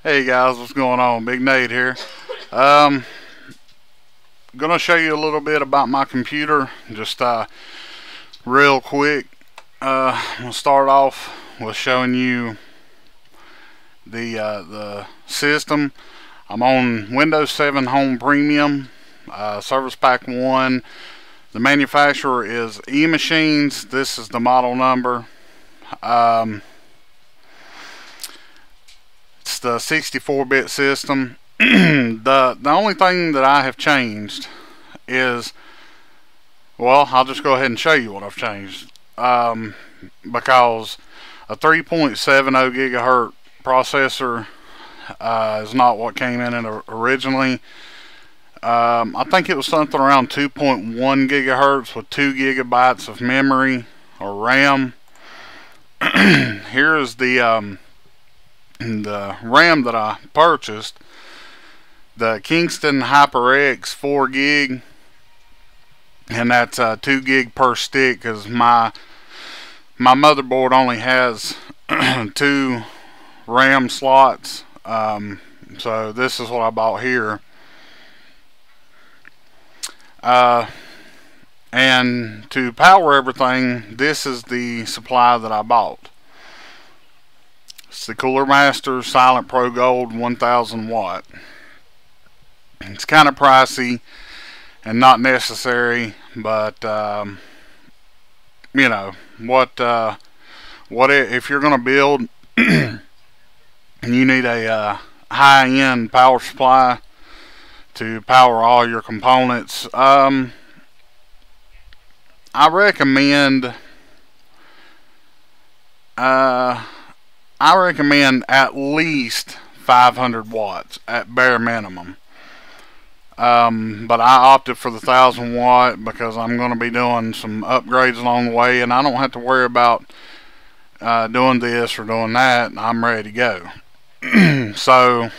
Hey guys, what's going on? Big Nate here. Um, gonna show you a little bit about my computer, just real quick. I'm gonna start off with showing you the system. I'm on Windows 7 Home Premium, Service Pack 1. The manufacturer is E-Machines. This is the model number. It's the 64-bit system. The only thing that I have changed is, well, I'll just go ahead and show you what I've changed. Because a 3.70 gigahertz processor is not what came in it originally. I think it was something around 2.1 gigahertz with 2 gigabytes of memory or RAM. Here is the RAM that I purchased, the Kingston HyperX 4 gig, and that's 2 gig per stick, because my motherboard only has 2 RAM slots. So this is what I bought here. And to power everything, this is the supply that I bought. It's the Cooler Master Silent Pro Gold 1000 watt. It's kind of pricey and not necessary, but you know if you're going to build and you need a high-end power supply to power all your components, I recommend at least 500 watts at bare minimum. But I opted for the 1000 watt because I'm going to be doing some upgrades along the way, and I don't have to worry about doing this or doing that. I'm ready to go. So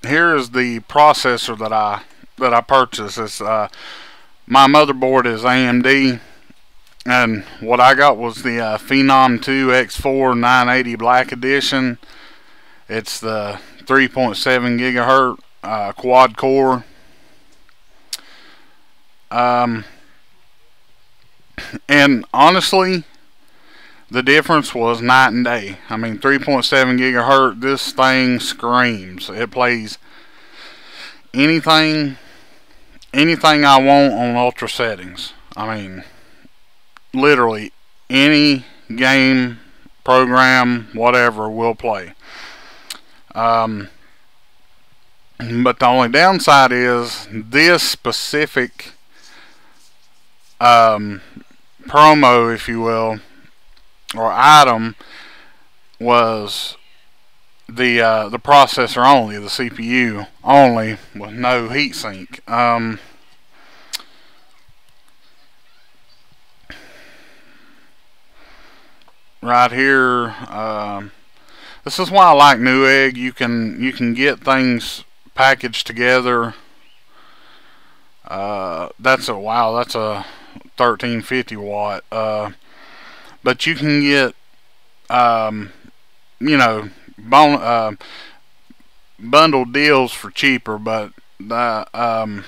here is the processor that I purchased. It's my motherboard is AMD, and what I got was the Phenom 2 X4 980 Black Edition. It's the 3.7 gigahertz quad core. And honestly, the difference was night and day. I mean, 3.7 gigahertz, this thing screams. It plays anything I want on ultra settings. I mean, literally any game, program, whatever will play. But the only downside is this specific promo, if you will, or item, was the processor only, the CPU only, with no heatsink. Right here, this is why I like Newegg. You can get things packaged together. That's a 1350 watt. But you can get bundled deals for cheaper. But I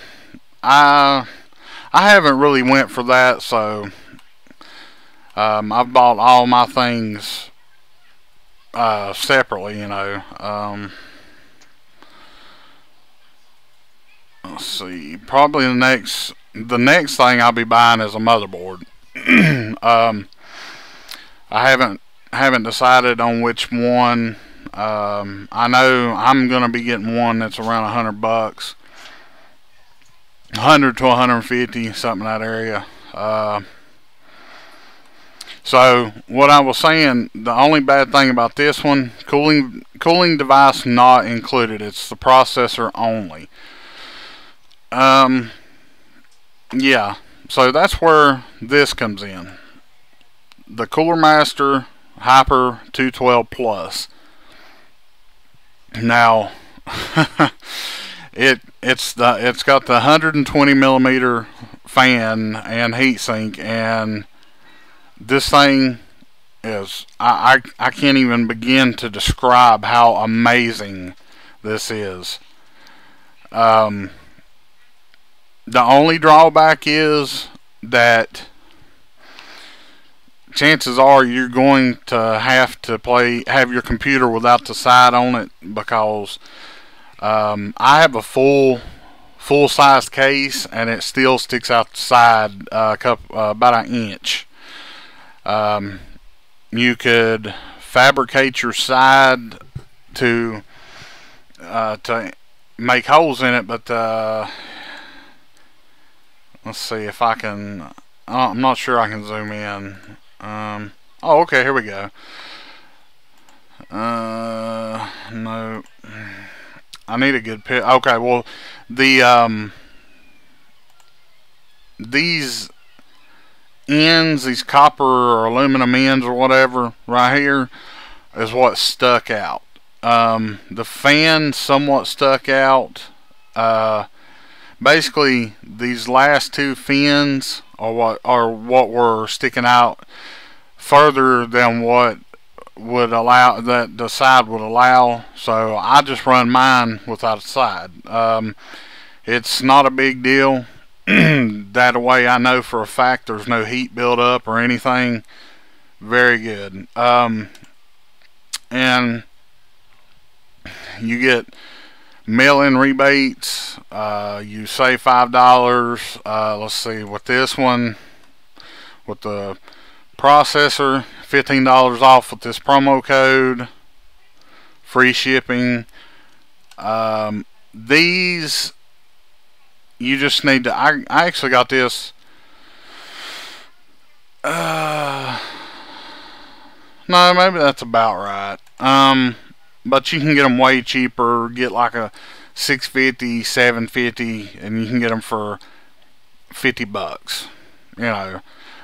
haven't really went for that, so I've bought all my things separately, let's see, probably the next thing I'll be buying is a motherboard. I haven't decided on which one. I know I'm gonna be getting one that's around $100, 100 to 150, something in that area. So what I was saying, the only bad thing about this one, cooling device not included. It's the processor only. Yeah, so that's where this comes in. The Cooler Master Hyper 212 Plus. Now, it's got the 120 millimeter fan and heatsink, and this thing is I can't even begin to describe how amazing this is. The only drawback is that chances are you're going to have to have your computer without the side on it, because I have a full size case and it still sticks out the side about an inch. You could fabricate your side to make holes in it, but let's see if I can. I'm not sure I can zoom in. Oh, okay, here we go. No, I need a good pic. Okay, well, these ends, these copper or aluminum ends or whatever, right here, is what stuck out. The fan somewhat stuck out. Basically, these last two fins are what were sticking out further than what would allow, that the side would allow. So I just run mine without a side. It's not a big deal. That way I know for a fact there's no heat buildup or anything. Very good. And you get mail-in rebates. You save $5. Let's see, with this one, with the processor, $15 off with this promo code, free shipping. These, you just need to, I actually got this, no, maybe that's about right. But you can get them way cheaper. Get like a $650, $750, and you can get them for $50, you know.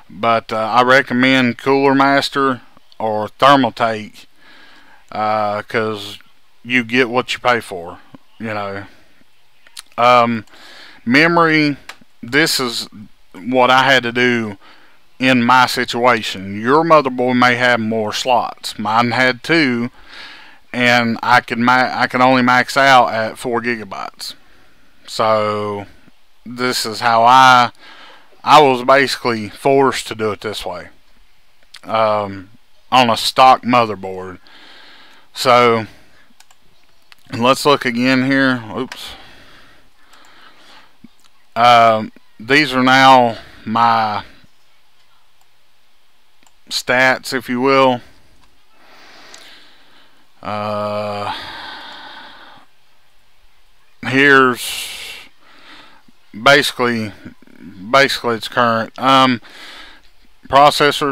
But I recommend Cooler Master or Thermaltake, because you get what you pay for, you know. Memory, this is what I had to do in my situation. Your motherboard may have more slots. Mine had 2, and I can only max out at 4 gigabytes. So this is how I was basically forced to do it this way, on a stock motherboard. So let's look again here. Oops. These are now my stats, if you will. Here's basically it's current. Processor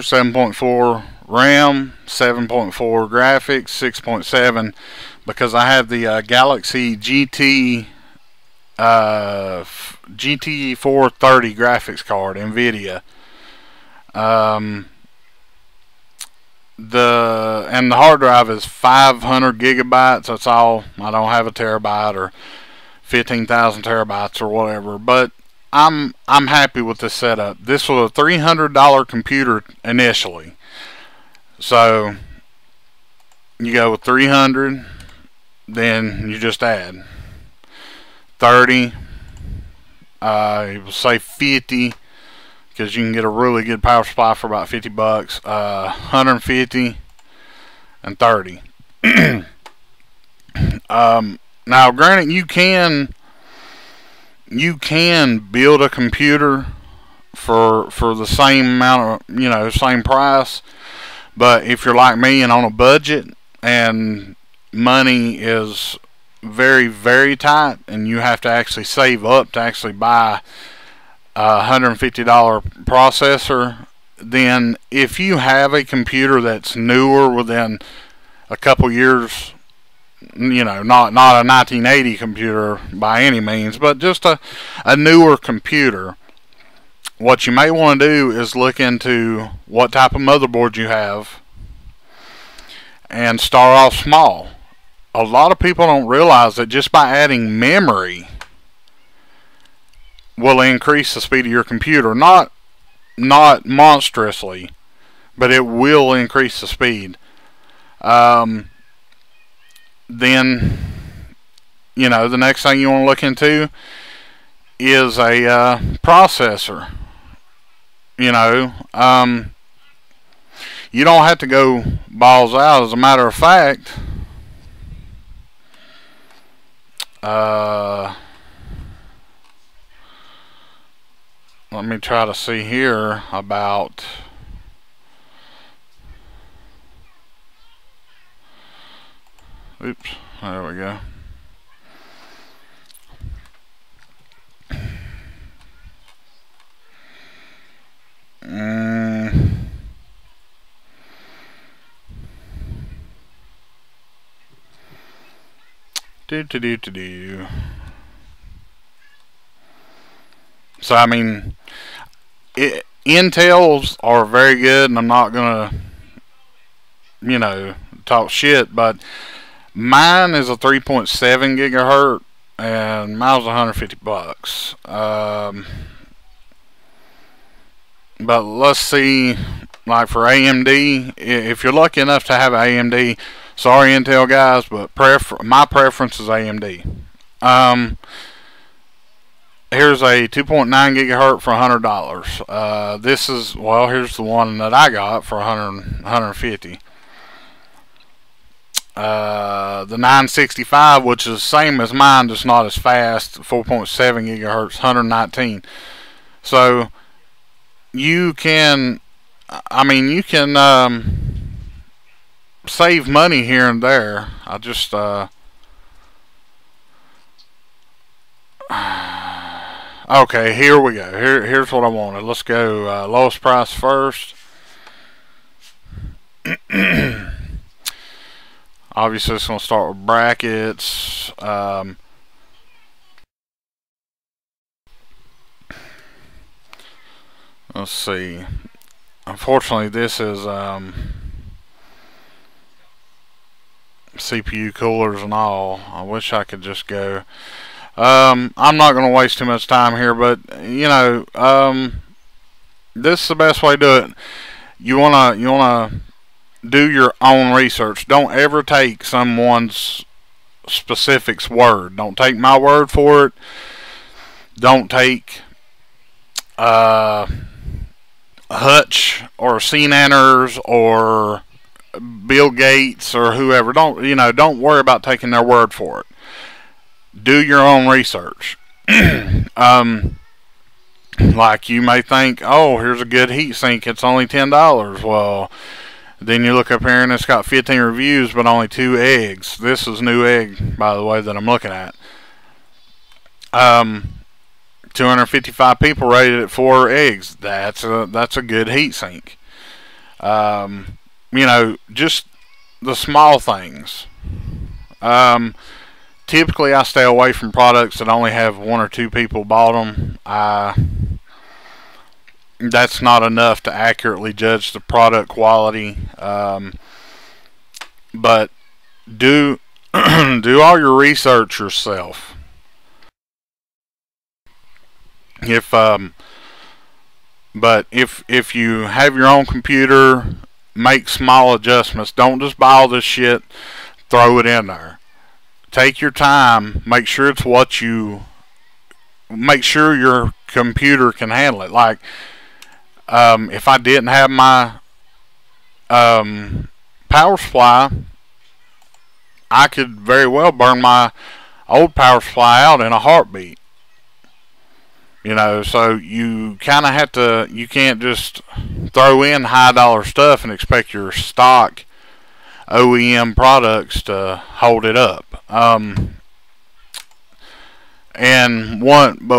7.4, RAM 7.4, graphics 6.7, because I have the Galaxy GT 430 graphics card, NVIDIA. The hard drive is 500 gigabytes. That's all. I don't have a terabyte or 15,000 terabytes or whatever. But I'm happy with this setup. This was a $300 computer initially. So you go with 300, then you just add 30. You will say 50, because you can get a really good power supply for about $50. 150 and 30. Now, granted, you can build a computer for the same amount of, same price. But if you're like me and on a budget and money is very, very tight, and you have to actually save up to actually buy a $150 processor, then if you have a computer that's newer, within a couple years, not a 1980 computer by any means, but just a newer computer, what you may want to do is look into what type of motherboard you have and start off small. A lot of people don't realize that just by adding memory will increase the speed of your computer. Not monstrously, but it will increase the speed. Then, the next thing you want to look into is a processor. You don't have to go balls out. As a matter of fact, let me try to see here about. Oops, there we go. So I mean, Intels are very good, and I'm not gonna, talk shit, but mine is a 3.7 gigahertz, and mine was $150. But let's see, like for AMD, if you're lucky enough to have AMD, sorry Intel guys, but my preference is AMD. Here's a 2.9 gigahertz for $100. Here's the one that I got for $150. The 965, which is the same as mine, just not as fast, 4.7 gigahertz, $119. So you can save money here and there. I just okay, here we go. Here's what I wanted. Let's go lowest price first. Obviously, it's going to start with brackets. Let's see. Unfortunately, this is CPU coolers and all. I wish I could just go. I'm not going to waste too much time here, but this is the best way to do it. You wanna do your own research. Don't ever take someone's specifics word. Don't take my word for it. Don't take Hutch or CNNers or Bill Gates or whoever. Don't worry about taking their word for it. Do your own research. Like you may think, oh, here's a good heatsink, it's only $10. Well, then you look up here and it's got 15 reviews but only 2 eggs. This is new egg, by the way, that I'm looking at. 255 people rated it 4 eggs. That's a good heatsink. Just the small things. Typically, I stay away from products that only have 1 or 2 people bought them. That's not enough to accurately judge the product quality. But do do all your research yourself. But if you have your own computer, make small adjustments. Don't just buy all this shit, throw it in there. Take your time. Make sure it's make sure your computer can handle it. Like, if I didn't have my power supply, I could very well burn my old power supply out in a heartbeat. So you kind of have to, you can't just throw in high dollar stuff and expect your stock OEM products to hold it up. But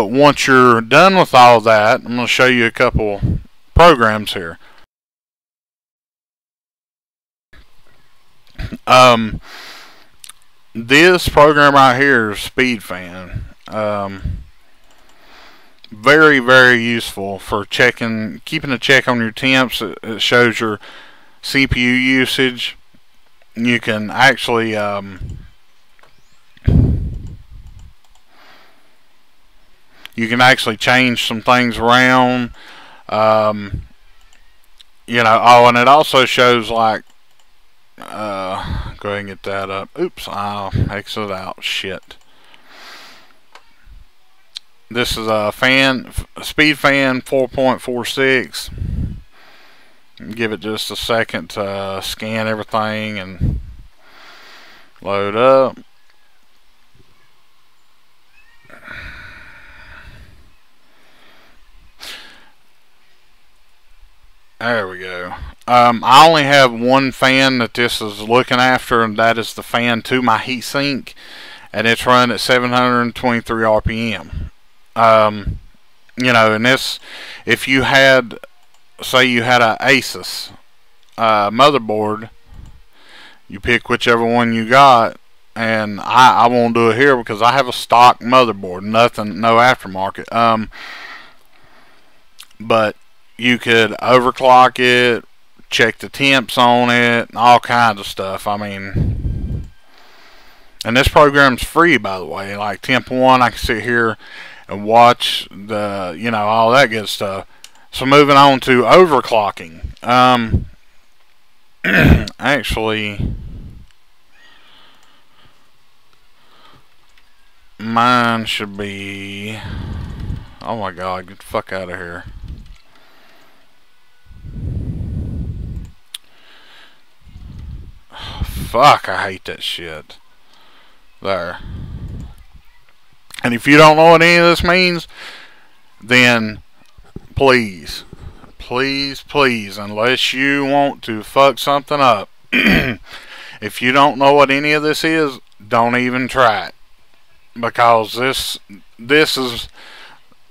once you're done with all that, I'm going to show you a couple programs here. This program right here is SpeedFan. Very, very useful for keeping a check on your temps. It shows your CPU usage. You can actually change some things around. You know, oh, and it also shows like, go ahead and get that up. Oops, I'll exit out. Shit. This is a fan, speed fan 4.46. Give it just a second to scan everything and load up. There we go. I only have one fan that this is looking after, and that is the fan to my heatsink, and it's run at 723 RPM. You know, and this, if you had, say you had a Asus motherboard, you pick whichever one you got, and I won't do it here because I have a stock motherboard, nothing, no aftermarket. But you could overclock it, check the temps on it, all kinds of stuff. I mean, and this program's free, by the way. Like Temp 1, I can sit here and watch the, you know, all that good stuff. So moving on to overclocking. Actually, mine should be, oh my god, get the fuck out of here. Fuck, I hate that shit. There. And if you don't know what any of this means, then please, unless you want to fuck something up, if you don't know what any of this is, don't even try it. Because this is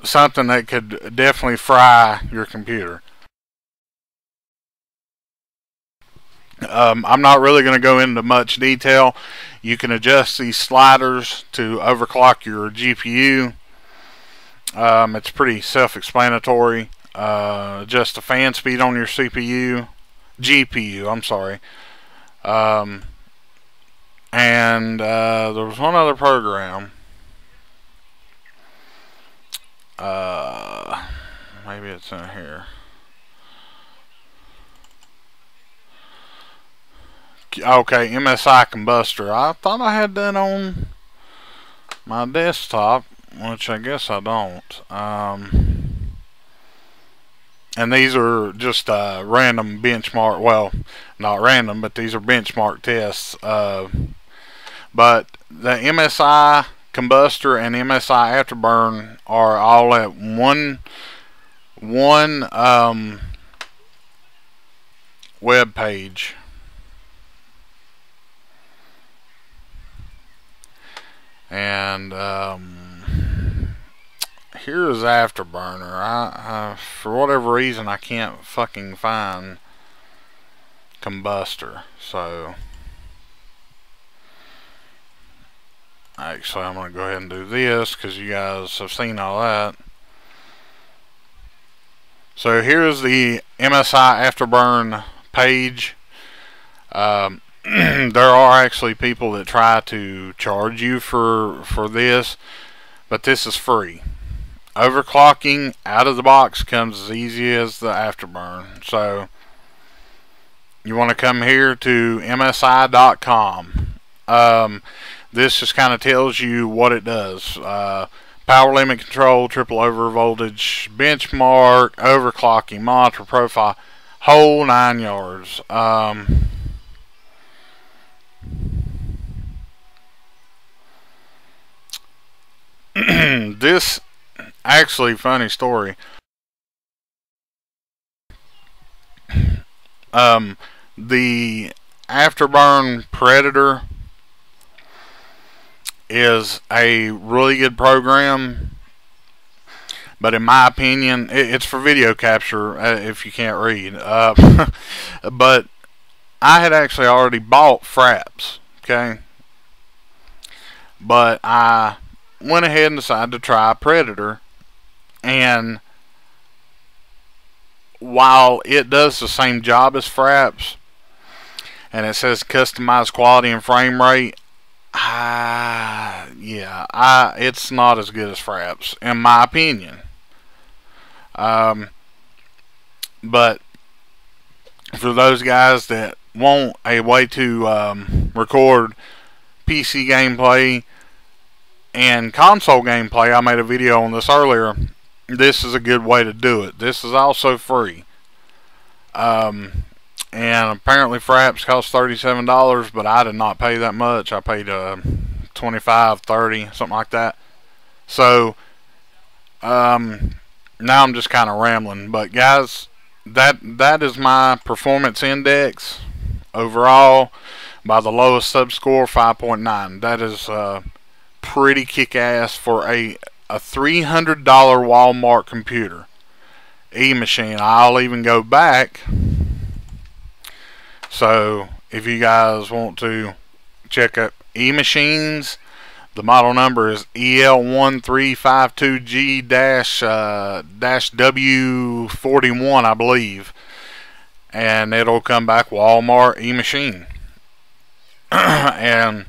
something that could definitely fry your computer. I'm not really going to go into much detail. You can adjust these sliders to overclock your GPU. It's pretty self-explanatory. Adjust the fan speed on your GPU, I'm sorry. And there was one other program. Maybe it's in here. Okay, MSI Combustor. I thought I had that on my desktop, which I guess I don't. And these are just random benchmark, well, not random, but these are benchmark tests. But the MSI Combustor and MSI Afterburn are all at one web page. And here's Afterburner. For whatever reason, I can't fucking find Combustor. So actually, I'm going to go ahead and do this because you guys have seen all that. So here's the MSI Afterburn page. There are actually people that try to charge you for this, but this is free. Overclocking out of the box comes as easy as the Afterburn. So you want to come here to msi.com. This just kind of tells you what it does. Power limit control, triple over voltage, benchmark, overclocking, monitor profile, whole 9 yards. This actually funny story. The Afterburn Predator is a really good program, but in my opinion, it's for video capture if you can't read. But I had actually already bought Fraps, okay? But I went ahead and decided to try Predator, and while it does the same job as Fraps, and it says customized quality and frame rate, it's not as good as Fraps, in my opinion. But for those guys that want a way to record PC gameplay and console gameplay. I made a video on this earlier. This is a good way to do it. This is also free. And apparently Fraps costs $37, but I did not pay that much. I paid $25, $30, something like that. So now I'm just kind of rambling, but guys, that is my performance index overall by the lowest sub score, 5.9. That is pretty kick-ass for a $300 Walmart computer. E-machine. I'll even go back. So if you guys want to check up E-machines, the model number is EL1352G-W41, I believe. And it'll come back Walmart E-machine. And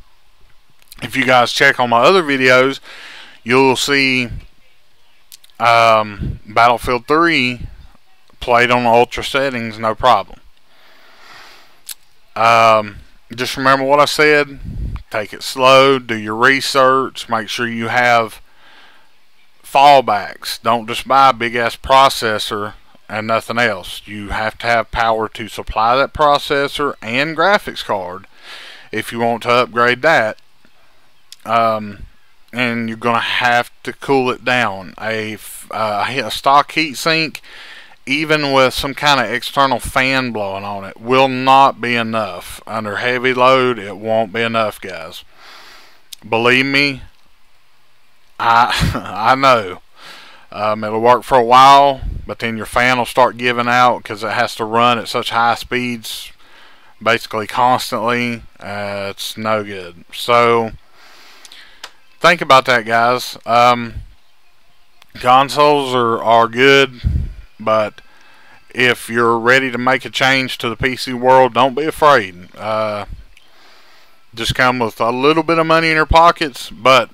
if you guys check on my other videos, you'll see Battlefield 3 played on ultra settings, no problem. Just remember what I said. Take it slow. Do your research. Make sure you have fallbacks. Don't just buy a big ass processor and nothing else. You have to have power to supply that processor and graphics card if you want to upgrade that. And you're going to have to cool it down. A stock heatsink, even with some kind of external fan blowing on it, will not be enough. Under heavy load, it won't be enough, guys. Believe me, I know. It'll work for a while, but then your fan will start giving out because it has to run at such high speeds, basically constantly. It's no good. So think about that, guys. Consoles are good, but if you're ready to make a change to the PC world, don't be afraid. Just come with a little bit of money in your pockets. But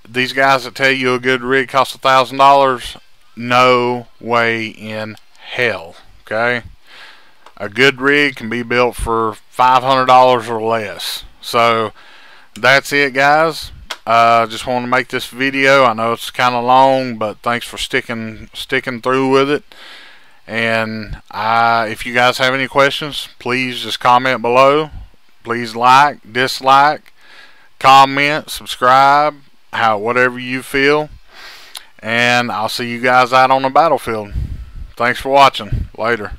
these guys that tell you a good rig costs $1,000, no way in hell. Okay, a good rig can be built for $500 or less. So that's it, guys. Just want to make this video. I know it's kind of long, but thanks for sticking through with it. And if you guys have any questions, please just comment below. Please like, dislike, comment, subscribe, whatever you feel. And I'll see you guys out on the battlefield. Thanks for watching. Later.